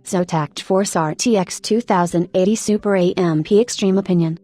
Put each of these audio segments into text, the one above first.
ZOTAC GeForce RTX 2080 Super AMP Extreme Opinion.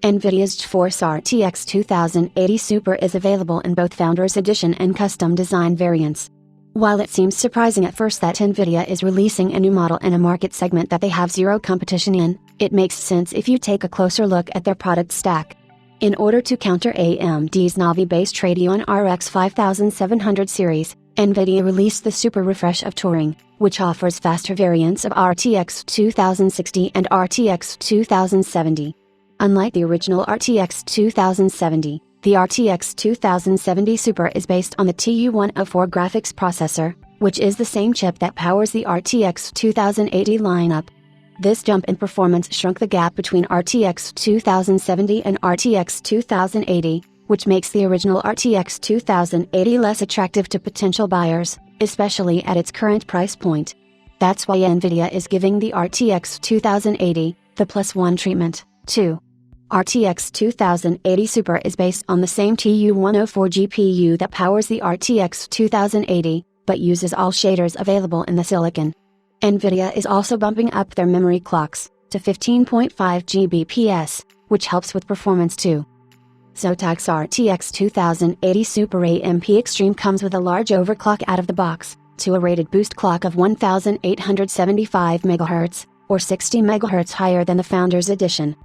NVIDIA's GeForce RTX 2080 Super is available in both Founders Edition and custom design variants. While it seems surprising at first that NVIDIA is releasing a new model in a market segment that they have zero competition in, it makes sense if you take a closer look at their product stack. In order to counter AMD's Navi-based Radeon RX 5700 series, NVIDIA released the Super Refresh of Turing, which offers faster variants of RTX 2060 and RTX 2070. Unlike the original RTX 2070, the RTX 2070 Super is based on the TU104 graphics processor, which is the same chip that powers the RTX 2080 lineup. This jump in performance shrunk the gap between RTX 2070 and RTX 2080, which makes the original RTX 2080 less attractive to potential buyers, especially at its current price point. That's why NVIDIA is giving the RTX 2080 the +1 treatment, too. RTX 2080 Super is based on the same TU104 GPU that powers the RTX 2080, but uses all shaders available in the silicon. NVIDIA is also bumping up their memory clocks to 15.5 Gbps, which helps with performance too. ZOTAC's RTX 2080 Super AMP Extreme comes with a large overclock out of the box, to a rated boost clock of 1875 MHz, or 60 MHz higher than the Founders Edition.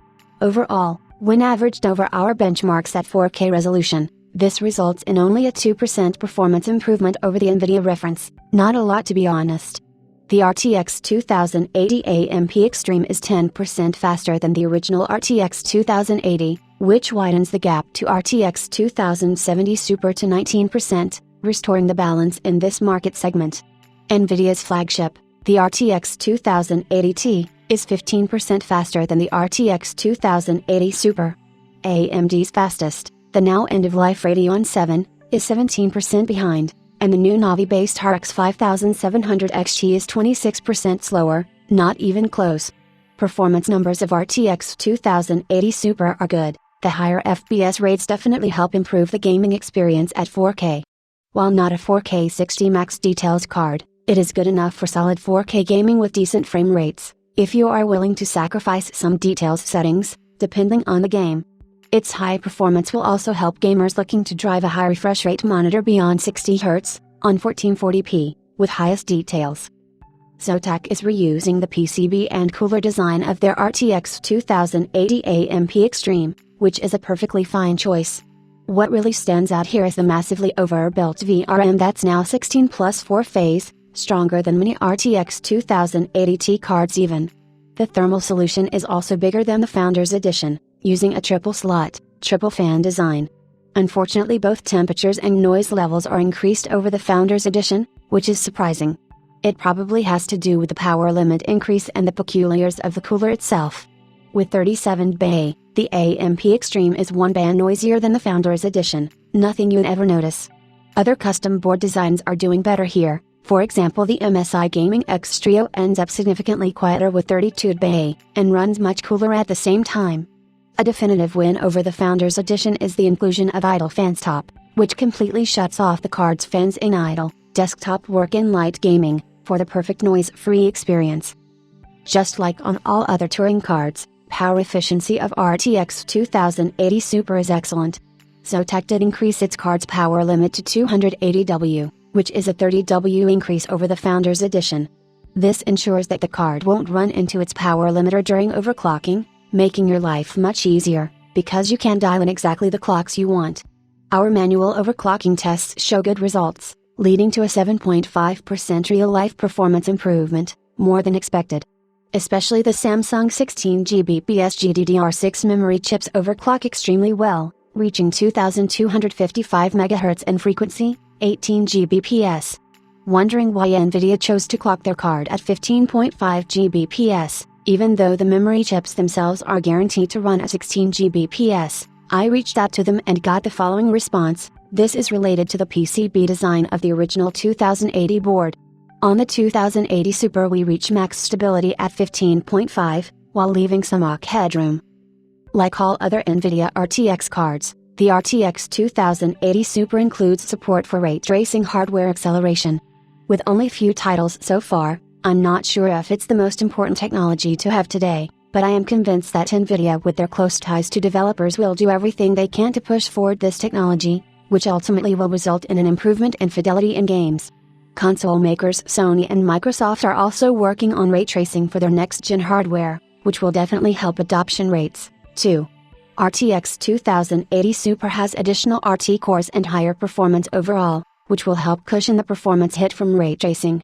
Overall, when averaged over our benchmarks at 4K resolution, this results in only a 2% performance improvement over the NVIDIA reference, not a lot to be honest. The RTX 2080 AMP Extreme is 10% faster than the original RTX 2080, which widens the gap to RTX 2070 Super to 19%, restoring the balance in this market segment. NVIDIA's flagship, the RTX 2080 Ti, is 15% faster than the RTX 2080 Super. AMD's fastest, the now end-of-life Radeon 7, is 17% behind, and the new Navi-based RX 5700 XT is 26% slower, not even close. Performance numbers of RTX 2080 Super are good. The higher FPS rates definitely help improve the gaming experience at 4K. While not a 4K 60 max details card, it is good enough for solid 4K gaming with decent frame rates, if you are willing to sacrifice some details settings, depending on the game. Its high performance will also help gamers looking to drive a high refresh rate monitor beyond 60 Hz, on 1440p, with highest details. ZOTAC is reusing the PCB and cooler design of their RTX 2080 AMP Extreme, which is a perfectly fine choice. What really stands out here is the massively overbuilt VRM that's now 16 plus 4 phase, stronger than many RTX 2080 Ti cards even. The thermal solution is also bigger than the Founders Edition, using a triple slot, triple fan design. Unfortunately, both temperatures and noise levels are increased over the Founders Edition, which is surprising. It probably has to do with the power limit increase and the peculiars of the cooler itself. With 37 dB, the AMP Extreme is 1 dB noisier than the Founders Edition, nothing you'd ever notice. Other custom board designs are doing better here. For example, the MSI Gaming X Trio ends up significantly quieter with 32 dB, and runs much cooler at the same time. A definitive win over the Founders Edition is the inclusion of idle fans top, which completely shuts off the card's fans in idle, desktop work and light gaming, for the perfect noise-free experience. Just like on all other Turing cards, power efficiency of RTX 2080 Super is excellent. ZOTAC did increase its card's power limit to 280 W, which is a 30 W increase over the Founders Edition. This ensures that the card won't run into its power limiter during overclocking, making your life much easier, because you can dial in exactly the clocks you want. Our manual overclocking tests show good results, leading to a 7.5% real-life performance improvement, more than expected. Especially the Samsung 16 Gbps GDDR6 memory chips overclock extremely well, reaching 2255 MHz in frequency, 18 Gbps. Wondering why NVIDIA chose to clock their card at 15.5 Gbps, even though the memory chips themselves are guaranteed to run at 16 Gbps, I reached out to them and got the following response: this is related to the PCB design of the original 2080 board. On the 2080 Super we reach max stability at 15.5, while leaving some AUC headroom. Like all other NVIDIA RTX cards, the RTX 2080 Super includes support for ray tracing hardware acceleration. With only few titles so far, I'm not sure if it's the most important technology to have today, but I am convinced that Nvidia with their close ties to developers will do everything they can to push forward this technology, which ultimately will result in an improvement in fidelity in games. Console makers Sony and Microsoft are also working on ray tracing for their next-gen hardware, which will definitely help adoption rates, too. RTX 2080 Super has additional RT cores and higher performance overall, which will help cushion the performance hit from ray tracing.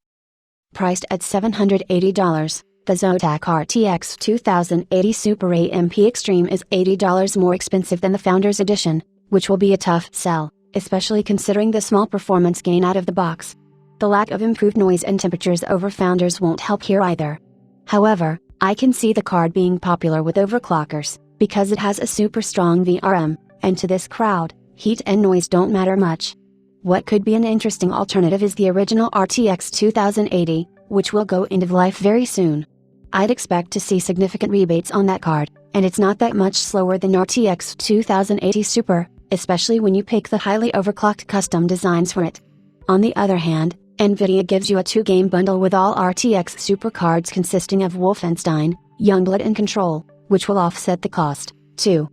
Priced at $780, the ZOTAC RTX 2080 Super AMP Extreme is $80 more expensive than the Founders Edition, which will be a tough sell, especially considering the small performance gain out of the box. The lack of improved noise and temperatures over Founders won't help here either. However, I can see the card being popular with overclockers, because it has a super strong VRM, and to this crowd, heat and noise don't matter much. What could be an interesting alternative is the original RTX 2080, which will go end of life very soon. I'd expect to see significant rebates on that card, and it's not that much slower than RTX 2080 Super, especially when you pick the highly overclocked custom designs for it. On the other hand, Nvidia gives you a 2-game bundle with all RTX Super cards consisting of Wolfenstein, Youngblood and Control, which will offset the cost, too.